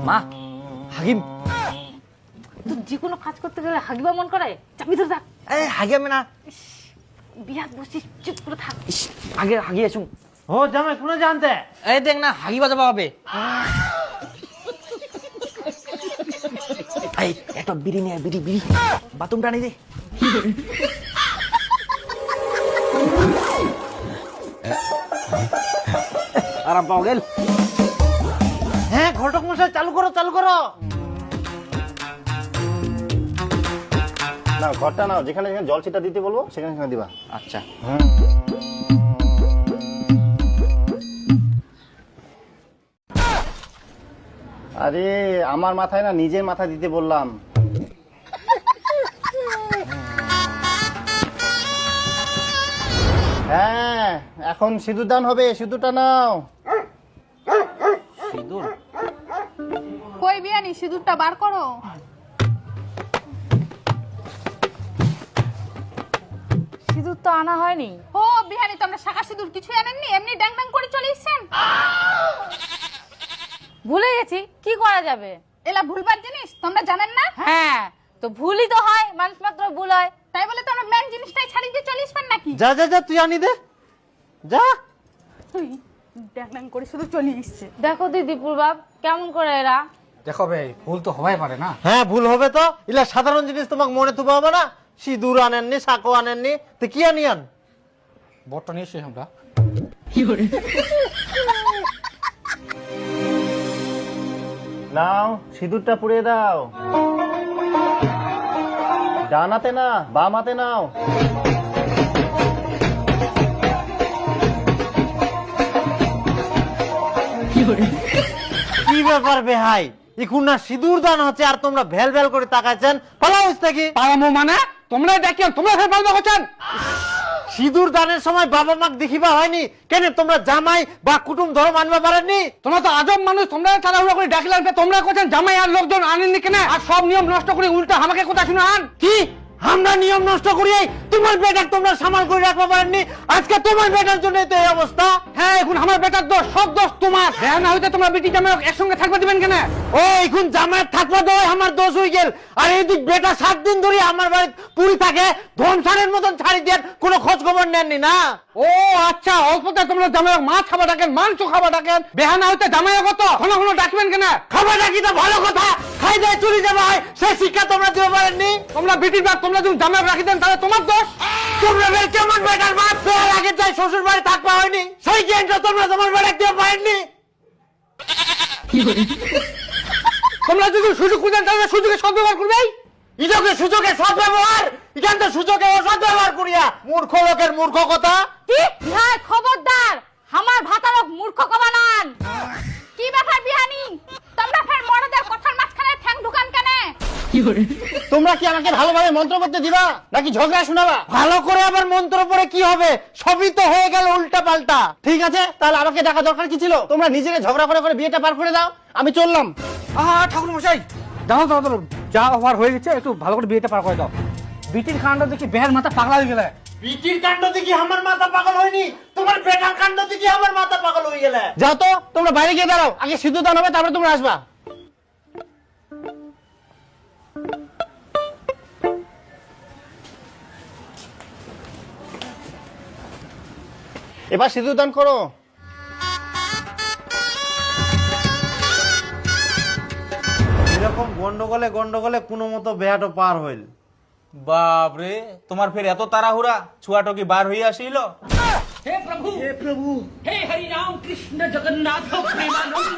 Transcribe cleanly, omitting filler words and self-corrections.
মা হাগিম তুই যে কোনো কাজ করতে গেলে হাগিবা মন করে, চাপি ধরে থাক। হাগিয়ামে না, বিরাট বসিস, চুপ করে থাক। আগে হাগিয়ে শুন। ও জামাই কোনে জানতে? এই দেখ না হাগিবা যাবা হবে। এই একটা বিড়ি নিয়ে বিড়ি বিড়ি বাথরুম টানি দে। আরাম পাও গেল। হ্যাঁ ঘটক মশাই চালু করো চালু করো। না ঘরটা নাও, যেখানে যেখানে জল ছিটা দিতে বলবো সেখানে সেখানে দিবা। আচ্ছা আরে আমার মাথায় না, নিজের মাথা দিতে বললাম। হ্যাঁ এখন সিঁদুর দান হবে, সিঁদুরটা নাও। সিঁদুর কই বিয়ানি, সিঁদুরটা বার করো। সিঁদুর তো আনা হয়নি। ও বিহানি, তোমরা শাখা সিঁদুর কিছুই আনেননি, এমনি ড্যাং ড্যাং করে চলে এসছেন। ভুলে গেছি, কি করা যাবে? এলা ভুলবার জিনিস তোমরা জানেন না? হ্যাঁ, তো ভুলই তো হয়, মানুষ মাত্র ভুল হয়। তাই বলে তোমরা মেন জিনিসটাই ছাড়িয়ে দিয়ে চলে আসবেন নাকি? যা যা যা তুই আনি দে যা। ড্যাং ড্যাং করে শুধু চলে এসছে। দেখো দিদি পূর্বাব কেমন করে এরা। দেখো ভাই, ভুল তো হবাই পারে না। হ্যাঁ ভুল হবে তো, ইলা সাধারণ জিনিস তোমাকে মনে থুবা হবে না। সিঁদুর আনেননি, সাঁকো আনেননি, তো কি আনিয়ান? বটটা নিয়ে এসে আমরা নাও সিঁদুরটা পুড়িয়ে দাও। ডান হাতে না, বাম হাতে নাও। কি ব্যাপার বেহাই, এখন না সিঁদুর দান হচ্ছে আর তোমরা ভ্যাল ভ্যাল করে তাকাচ্ছেন। পালাও থাকি। পালামো মানে তোমরা দেখেন, তোমরা ফের পালবা করছেন। সিঁদুর দানের সময় বাবা মাকে দেখিবা হয়নি কেন? তোমরা জামাই বা কুটুম ধর্ম আনবা পারেননি? তোমরা তো আজব মানুষ, তোমরা তাড়াহুড়া করে ডাকলেন, তোমরা করছেন জামাই আর লোকজন আনেননি কেন? আর সব নিয়ম নষ্ট করে উল্টা আমাকে কথা শুনে আন। কি আমরা নিয়ম নষ্ট করি? তোমার বেটা তোমরা সামাল করে রাখবা পারেননি, আজকে তোমার বেটার জন্য তো এই অবস্থা। হ্যাঁ এখন আমার বেটার দোষ, সব দোষ তোমার। দেহ না হইতে তোমরা বেটি জামাই একসঙ্গে থাকবে দিবেন কেন? ও এখন জামাই থাকবা তো আমার দোষ হয়ে গেল। আর এইদিক বেটা 7 দিন ধরে আমার বাড়ি পুরি থাকে, ধনসারের মতন ছাড়ি দেন, কোনো খোঁজ খবর নেননি না। ও আচ্ছা, অল্পতে তোমরা জামাই মাছ খাবার ডাকেন, মাংস খাবার ডাকেন, বেহানা হইতে জামাই কত ঘন ঘন ডাকবেন কেন? খাবার ডাকি তো ভালো কথা, খাই দেয় চুরি যাবা হয়, সে শিক্ষা তোমরা দিতে পারেননি। তোমরা বেটির বাপ, তোমরা যদি জামাই রাখি দেন তাহলে তোমার দোষ। তোমরা বের কেমন বেটার বাপ, ফের আগে যাই শ্বশুর বাড়ি থাকবা হয়নি, সেই জ্ঞানটা তোমরা তোমার বেটা দিতে পারেননি। তোমরা যদি সুযোগ খুঁজেন তাহলে সুযোগে সদ্ব্যবহার করবেই। ইজকে সুযোগে সৎ ব্যবহার, এখান তো সুযোগে অসৎ ব্যবহার করিয়া মূর্খ লোকের মূর্খ কথা। কি হ্যাঁ, খবরদার আমার ভাতারক মূর্খ কবানান। কি ব্যাপার বিহানি, তোমরা ফের মরদের কথার মাঝখানে ঠ্যাং ঢুকান কেন? তোমরা কি আমাকে ভালোভাবে মন্ত্র করতে দিবা নাকি ঝগড়া শোনাবা? ভালো করে আবার মন্ত্র পড়ে কি হবে, সবই তো হয়ে গেল উল্টা পাল্টা। ঠিক আছে, তাহলে আমাকে ডাকা দরকার কি ছিল? তোমরা নিজেকে ঝগড়া করে করে বিয়েটা পার করে দাও, আমি চললাম। ঠাকুর মশাই জানো তো, যা হওয়ার হয়ে গেছে, একটু ভালো করে বিয়েটা পার করে দাও। বিটির কাণ্ড দেখি বেহার মাথা পাগলা হয়ে গেলে। বিটির কাণ্ড দেখি আমার মাথা পাগল হয়নি, তোমার বেটার কাণ্ড দেখি আমার মাথা পাগল হয়ে গেলে। যাও তো, তোমরা বাইরে গিয়ে দাঁড়াও, আগে সিঁদুর দান হবে তারপরে তোমরা আসবা। এবার সিঁদুর দান করো। এরকম গন্ডগোলে গন্ডগোলে কোনো মতো বেহাটো পার হইল। বাপরে, তোমার ফের এত তাড়াহুড়া, ছুয়াটো কি বার হইয়া আসিল? हे प्रभु हे हरि राम कृष्ण जगन्नाथ प्रेमानंद